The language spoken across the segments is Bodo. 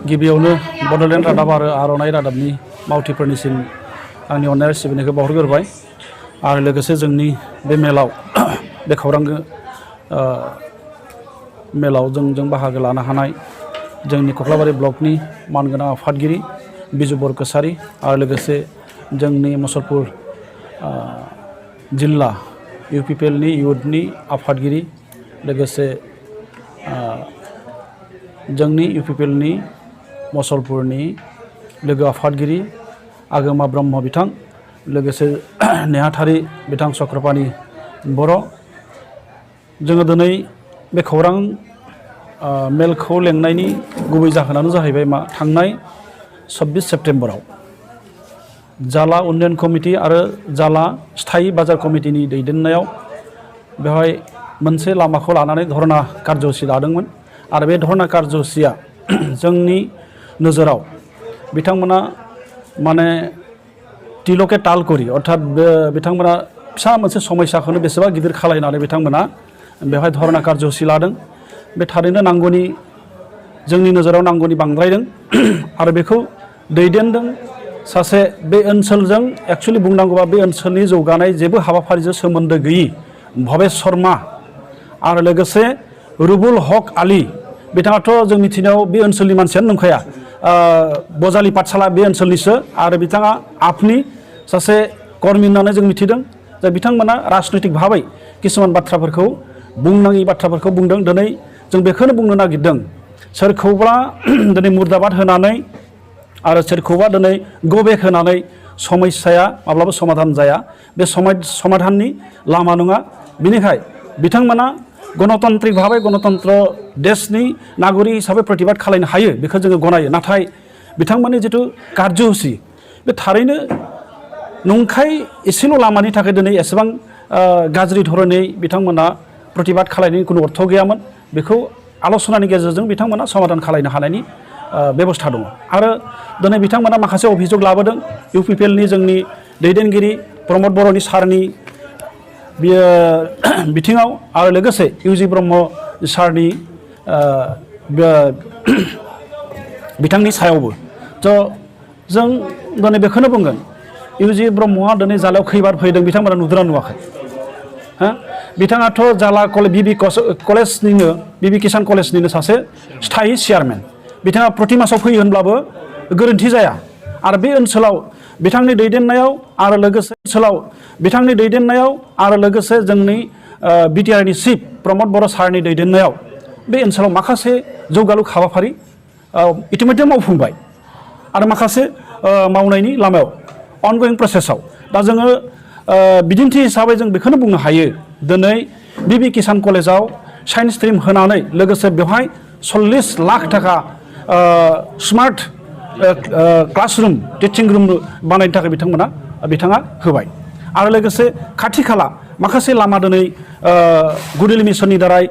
गिबियावनो बड'लेण्ड रादाब आरो आर'नाइ रादाबनि मावथिफोरनिसिम आंनि अननाय सिबिनायखौ बावहरग्रोबाय आरो लोगोसे जोंनि बे मेलाव बे खौरां मेलाव जों बाहागो लानो हानाय जोंनि कख्लाबारि ब्लकनि मानगोनां आफादगिरि बिजु बर कसारि आरो लोगोसे जोंनि मुसलपुर जिल्ला इउपिपिएलनि इयुथनि आफादगिरि लोगोसे जोंनि इउपिपिएलनि मुसलपुरनि लोगो आफादगिरि आगोमा ब्रह्म बिथां लोगोसे नेहाथारि बिथां चक्रपानि बर' जोङो दिनै बे खौरां मेलखौ लेंनायनि गुबै जाहोनानो जाहैबाय मा थांनाय 26 सेप्तेम्बराव जाला उन्नयन कमिटि आरो जाला स्थायी बाजार कमिटिनि दैदेननायाव बेवहाय मोनसे लामाखौ लानानै धरना कार्यसुचि लादोंमोन आरो बे धरना कार्यसुचिया जोंनि नोजोराव बिथांमोना माने तिलके ताल करि अर्थात बिथांमोना फिसा मोनसे समस्याखौनो बेसेबा गिदिर खालायनानै बिथांमोना बेवहाय धरना कार्यसुचि लादों बे थारैनो नांगौनि जोंनि नोजोराव नांगौनि बांद्रायदों आरो बेखौ दैदेनदों सासे बे ओनसोलजों एक्चुअलि बुंनांगौबा बे ओनसोलनि जौगानाय जेबो हाबाफारिजों सोमोन्दो गैयि भबेश शर्मा आरो लोगोसे रुबुल हक आली बिथाङाथ' जों मिथिनायाव बे ओनसोलनि मानसियानो नंखाया बजालि पाठशाला बे ओनसोलनिसो आरो बिथाङा आपनि सासे कर्मि होननानै जों मिथिदों जे बिथांमोना राजनैतिक भाबै किसुमान बाथ्राफोरखौ बुंनाङि बाथ्राफोरखौ बुंदों दिनै जों बेखौनो बुंनो नागिरदों सोरखौबा दिनै मुर्दाबाद होनानै आरो सोरखौबा दिनै गबेक होनानै समस्याया माब्लाबा समाधान जाया बे समाधाननि लामा नङा बिनिखाय बिथांमोना गणतान्त्रिक भाबै गणतन्त्र देशनि नागरिक हिसाबै प्रतिबाद खालामनो हायो बेखौ जोङो गनायो नाथाय बिथांमोननि जिथु कार्यसुचि बे थारैनो नंखाय एसेल' लामानि थाखाय दिनै एसेबां गाज्रि धरनै बिथांमोना प्रतिबाद खालामनायनि कुनु अर्थ गैयामोन बेखौ आल'सनानि गेजेरजों बिथांमोना समाधान खालामनो हानायनि बेबस्था दङ आरो दिनै बिथांमोना माखासे अभियोग लाबोदों इउपिपिएलनि जोंनि दैदेनगिरि प्रमद बर'नि सारनि बिथिङाव आरो लोगोसे इउजि ब्रह्म सारनि बिथांनि सायावबो थ' जों दिनै बेखौनो बुंगोन इउजि ब्रह्मआ दिनै जालायाव खैबार फैदों बिथांमोना नुदोंना नुवाखै हा बिथाङाथ' जाला कलेजनिनो बिबि किसान कलेजनिनो सासे स्थायी चेयारमेन बिथाङा प्रति मासाव फैयो होनब्लाबो गोरोन्थि जाया आरो बे ओनसोलाव बिथांनि दैदेननायाव आरो लोगोसे ओनसोलाव बिथांनि दैदेननायाव आरो लोगोसे जोंनि बिटिआरनि चिफ प्रमद बर' सारनि दैदेननायाव बे ओनसोलाव माखासे जौगालु हाबाफारि इतिमध्य मावफुंबाय आरो माखासे मावनायनि लामायाव अनगयिं प्रसेसआव दा जोङो बिदिन्थि हिसाबै जों बेखौनो बुंनो हायो दिनै बिबि किसान कलेजाव साइन्स स्ट्रिम होनानै लोगोसे बेवहाय 40 लाख थाखा स्मार्ट क्लासरुम टिचिं रुम बानायनो थाखाय बिथाङा होबाय आरो लोगोसे खाथि खाला माखासे लामा दिनै गुदिल मिसननि दाराय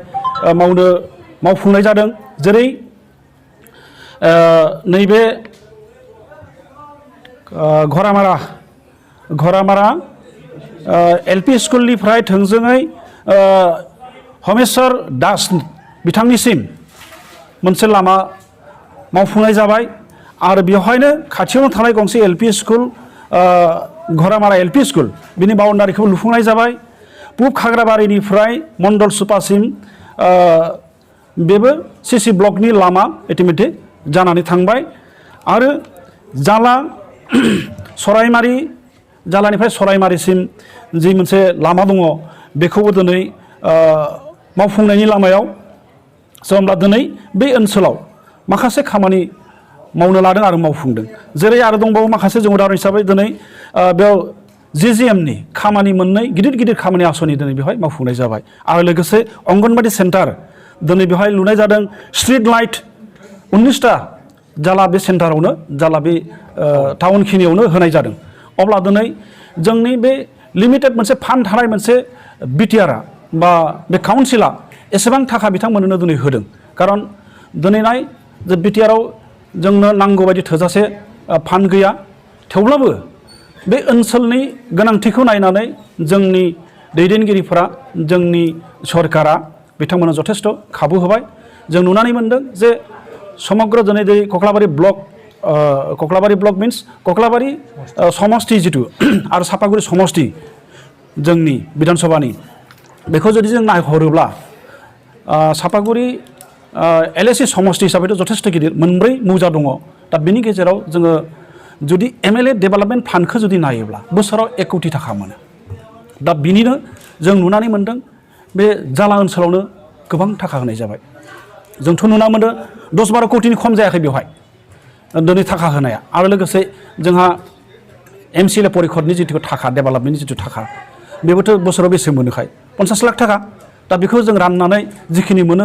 मावफुंनाय जादों जेरै नैबे घरामारा एलपि स्कुलनिफ्राय थोंजोङै हमेश्वर दास बिथांनिसिम मोनसे लामा मावफुंनाय जाबाय आरो बेवहायनो खाथियावनो थानाय गंसे एलपि स्कुल घरामारा एलपि स्कुल बिनि बाउन्डारिखौ लुफुंनाय जाबाय पुब खाग्राबारिनिफ्राय मण्डल सुपासिम बेबो सिसि ब्लकनि लामा इतिमध्य जानानै थांबाय आरो जालानिफ्राय सराइमारिसिम जि मोनसे लामा दङ बेखौबो दिनै मावफुंनायनि लामायाव होमब्ला दिनै बे ओनसोलाव माखासे खामानि मावनो लादों आरो मावफुंदों जेरै आरो दंबावो माखासे जों उदाहरन हिसाबै दिनै बेयाव जिजिएमनि खामानि मोननाय गिदिर गिदिर खामानि आसनि दिनै बेवहाय मावफुंनाय जाबाय आरो लोगोसे अंगनबादि सेन्टार दिनै बेवहाय लुनाय जादों स्ट्रिट लाइट 19टा जाला बे सेन्टारावनो जाला बे टाउनखिनियावनो होनाय जादों अब्ला दिनै जोंनि बे लिमिटेड मोनसे फान्ड थानाय मोनसे बिटिआरआ बा बे काउन्सिला एसेबां थाखा बिथांमोननो दिनै होदों खारन दिनैनाय जे बिटिआरआव जोंनो नांगौ बायदि थोजासे फान्ड गैया थेवब्लाबो बे ओनसोलनि गोनांथिखौ नायनानै जोंनि दैदेनगिरिफोरा जोंनि सरकारा बिथांमोननो जथेस्थ खाबु होबाय जों नुनानै मोनदों जे समग्र दिनै दै कक्लाबारि ब्लक मिन्स कक्लाबारि समष्टि जितु आरो सापागुरि समष्टि जोंनि विधानसभानि बेखौ जुदि जों नायहरोब्ला सापागुरि LAC समष्टि हिसाबैथ' जथेस्थ गिदिर मोनब्रै मौजा दङ दा बेनि गेजेराव जोङो जुदि MLA डेभेलपमेन्ट फान्डखौ जुदि नायोब्ला बोसोराव 1 कोटि थाखा मोनो दा बिनिनो जों नुनानै मोनदों बे जाला ओनसोलावनो गोबां थाखा होनाय जाबाय जोंथ' नुना मोनदों 10-12 कोटिनि खम जायाखै बेवहाय दिनै थाखा होनाया आरो लोगोसे जोंहा MCLA परिषदनि जितु थाखा डेभेलपमेन्टनि जितु थाखा बेबोथ' बोसोराव बेसे मोनोखाय 50 लाख थाखा दा बेखौ जों राननानै जिखिनि मोनो